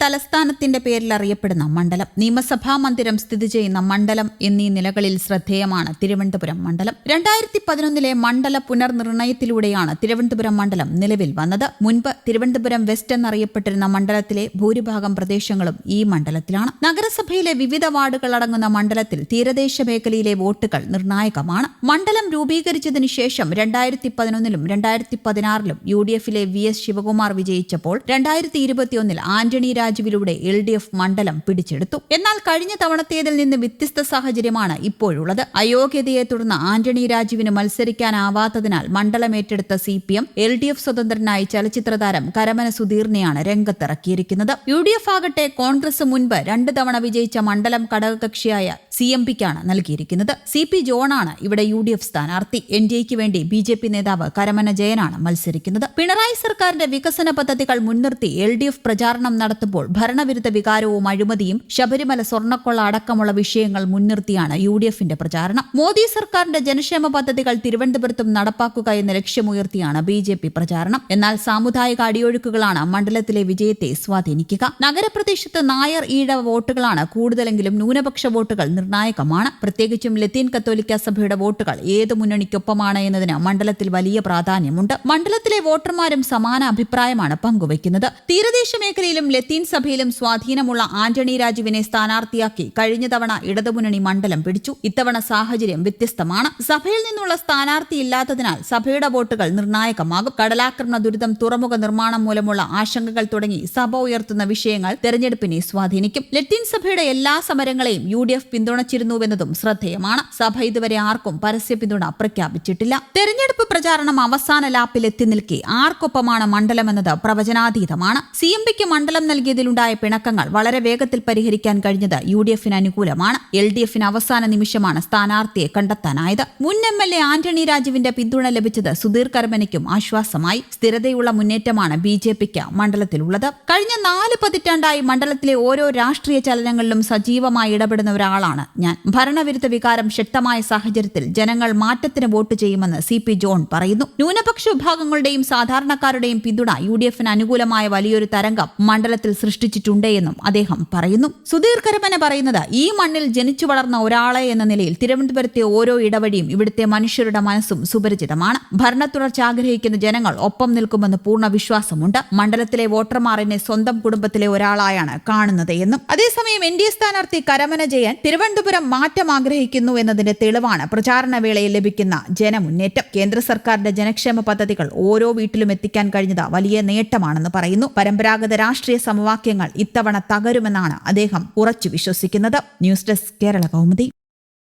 തലസ്ഥാനത്തിന്റെ പേരിൽ അറിയപ്പെടുന്ന മണ്ഡലം, നിയമസഭാ മന്ദിരം സ്ഥിതി ചെയ്യുന്ന മണ്ഡലം എന്നീ നിലകളിൽ ശ്രദ്ധേയമാണ് തിരുവനന്തപുരം മണ്ഡലം. 2011 മണ്ഡല പുനർനിർണയത്തിലൂടെയാണ് തിരുവനന്തപുരം മണ്ഡലം നിലവിൽ വന്നത്. മുൻപ് തിരുവനന്തപുരം വെസ്റ്റ് എന്നറിയപ്പെട്ടിരുന്ന മണ്ഡലത്തിലെ ഭൂരിഭാഗം പ്രദേശങ്ങളും ഈ മണ്ഡലത്തിലാണ്. നഗരസഭയിലെ വിവിധ വാർഡുകൾ അടങ്ങുന്ന മണ്ഡലത്തിൽ തീരദേശ മേഖലയിലെ വോട്ടുകൾ നിർണായകമാണ്. മണ്ഡലം രൂപീകരിച്ചതിനു ശേഷം 2011 2016 UDFിലെ VS ശിവകുമാർ വിജയിച്ചപ്പോൾ 2021 ആന്റണി രാജുവിലൂടെ LDF മണ്ഡലം പിടിച്ചെടുത്തു. എന്നാൽ കഴിഞ്ഞ തവണത്തേതിൽ നിന്ന് വ്യത്യസ്ത സാഹചര്യമാണ് ഇപ്പോഴുള്ളത്. അയോഗ്യതയെ തുടർന്ന് ആന്റണി രാജുവിന് മത്സരിക്കാനാവാത്തതിനാൽ മണ്ഡലം ഏറ്റെടുത്ത CPM LDF സ്വതന്ത്രനായി ചലച്ചിത്രതാരം കരമന സുധീറിനെയാണ് രംഗത്തിറക്കിയിരിക്കുന്നത്. UDF ആകട്ടെ കോൺഗ്രസ് മുൻപ് 2 തവണ വിജയിച്ച മണ്ഡലം ഘടകകക്ഷിയായ CMPക്കാണ് നൽകിയിരിക്കുന്നത്. CP ജോണാണ് ഇവിടെ UDF സ്ഥാനാർത്ഥി. NDAയ്ക്ക് വേണ്ടി BJP നേതാവ് കരമന ജയനാണ് മത്സരിക്കുന്നത്. പിണറായി സർക്കാരിന്റെ വികസന പദ്ധതികൾ മുൻനിർത്തി LDF പ്രചാരണം നടത്തുമ്പോൾ ഭരണവിരുദ്ധ വികാരവും അഴിമതിയും ശബരിമല സ്വർണ്ണക്കൊള്ള അടക്കമുള്ള വിഷയങ്ങൾ മുൻനിർത്തിയാണ് UDFന്റെ പ്രചാരണം. മോദി സർക്കാരിന്റെ ജനക്ഷേമ പദ്ധതികൾ തിരുവനന്തപുരത്തും നടപ്പാക്കുക എന്ന ലക്ഷ്യമുയർത്തിയാണ് BJP പ്രചാരണം. എന്നാൽ സാമുദായിക അടിയൊഴുക്കുകളാണ് മണ്ഡലത്തിലെ വിജയത്തെ സ്വാധീനിക്കുക. നഗരപ്രദേശത്ത് നായർ ഈഴവ വോട്ടുകളാണ് കൂടുതലെങ്കിലും ന്യൂനപക്ഷ വോട്ടുകൾ നിർണായകമാണ്. പ്രത്യേകിച്ചും ലത്തീൻ കത്തോലിക്ക സഭയുടെ വോട്ടുകൾ ഏത് മുന്നണിക്കൊപ്പമാണ് എന്നതിന് മണ്ഡലത്തിൽ വലിയ പ്രാധാന്യമുണ്ട്. മണ്ഡലത്തിലെ വോട്ടർമാരും സമാന അഭിപ്രായമാണ് പങ്കുവയ്ക്കുന്നത്. തീരദേശ മേഖലയിലും ലത്തീൻ സഭയിലും സ്വാധീനമുള്ള ആന്റണി രാജുവിനെ സ്ഥാനാർത്ഥിയാക്കി കഴിഞ്ഞ തവണ ഇടതുമുന്നണി മണ്ഡലം പിടിച്ചു. ഇത്തവണ സാഹചര്യം വ്യത്യസ്തമാണ്. സഭയിൽ നിന്നുള്ള സ്ഥാനാർത്ഥിയില്ലാത്തതിനാൽ സഭയുടെ വോട്ടുകൾ നിർണായകമാകും. കടലാക്രമണ ദുരിതം, തുറമുഖ നിർമ്മാണം മൂലമുള്ള ആശങ്കകൾ തുടങ്ങി സഭ ഉയർത്തുന്ന വിഷയങ്ങൾ തെരഞ്ഞെടുപ്പിനെ സ്വാധീനിക്കും. ലത്തീൻ സഭയുടെ എല്ലാ സമരങ്ങളെയും UDF പിന്തുണച്ചിരുന്നുവെന്നതും ശ്രദ്ധേയമാണ്. സഭ ഇതുവരെ ആർക്കും പരസ്യ പിന്തുണ പ്രഖ്യാപിച്ചിട്ടില്ല. തെരഞ്ഞെടുപ്പ് പ്രചാരണം അവസാന ലാപ്പിൽ എത്തി നിൽക്കെ ആർക്കൊപ്പമാണ് മണ്ഡലമെന്നത് പ്രവചനാതീതമാണ്. CMPക്ക് മണ്ഡലം നൽകിയതിലുണ്ടായ പിണക്കങ്ങൾ വളരെ വേഗത്തിൽ പരിഹരിക്കാൻ കഴിഞ്ഞത് UDFന് അനുകൂലമാണ്. LDFന് അവസാന നിമിഷമാണ് സ്ഥാനാർത്ഥിയെ കണ്ടെത്താനായത്. മുൻ MLA ആന്റണി രാജുവിന്റെ പിന്തുണ ലഭിച്ചത് സുധീർ കരമനയ്ക്കും ആശ്വാസമായി. സ്ഥിരതയുള്ള മുന്നേറ്റമാണ് BJPക്ക് മണ്ഡലത്തിലുള്ളത്. കഴിഞ്ഞ 4 പതിറ്റാണ്ടായി മണ്ഡലത്തിലെ ഓരോ രാഷ്ട്രീയ ചലനങ്ങളിലും സജീവമായി ഇടപെടുന്ന ഒരാളാണ് ഞാൻ. ഭരണവിരുദ്ധ വികാരം ശക്തമായ സാഹചര്യത്തിൽ ജനങ്ങൾ മാറ്റത്തിന് വോട്ട് ചെയ്യുമെന്ന് CP ജോൺ പറയുന്നു. ന്യൂനപക്ഷ വിഭാഗങ്ങളുടെയും സാധാരണക്കാരുടെയും പിന്തുണ UDFന് അനുകൂലമായ വലിയൊരു തരംഗം മണ്ഡലത്തിൽ സൃഷ്ടിച്ചിട്ടുണ്ടെന്നും അദ്ദേഹം പറയുന്നു. സുധീർ കരമന പറയുന്നത്, ഈ മണ്ണിൽ ജനിച്ചു വളർന്ന ഒരാളെ എന്ന നിലയിൽ തിരുവനന്തപുരത്തെ ഓരോ ഇടവഴിയും ഇവിടുത്തെ മനുഷ്യരുടെ മനസ്സും സുപരിചിതമാണ്. ഭരണത്തുടർച്ച ആഗ്രഹിക്കുന്ന ജനങ്ങൾ ഒപ്പം നിൽക്കുമെന്ന് പൂർണ്ണ വിശ്വാസമുണ്ട്. മണ്ഡലത്തിലെ വോട്ടർമാർ എന്നെ സ്വന്തം കുടുംബത്തിലെ ഒരാളായാണ് കാണുന്നത് എന്നും. അതേസമയം NDA സ്ഥാനാർത്ഥി കരമന ജയൻ തിരുവനന്തപുരം മാറ്റം ആഗ്രഹിക്കുന്നു എന്നതിന്റെ തെളിവാണ് പ്രചാരണ വേളയിൽ ലഭിക്കുന്ന ജനമുന്നേറ്റം. കേന്ദ്ര സർക്കാരിന്റെ ജനക്ഷേമ പദ്ധതികൾ ഓരോ വീട്ടിലും എത്തിക്കാൻ കഴിഞ്ഞത് വലിയ നേട്ടമാണെന്ന് പറയുന്നു. പരമ്പരാഗത രാഷ്ട്രീയ സമവാക്യങ്ങൾ ഇത്തവണ തകരുമെന്നാണ് അദ്ദേഹം ഉറച്ചു വിശ്വസിക്കുന്നത്. News desk Kerala Kaumudi.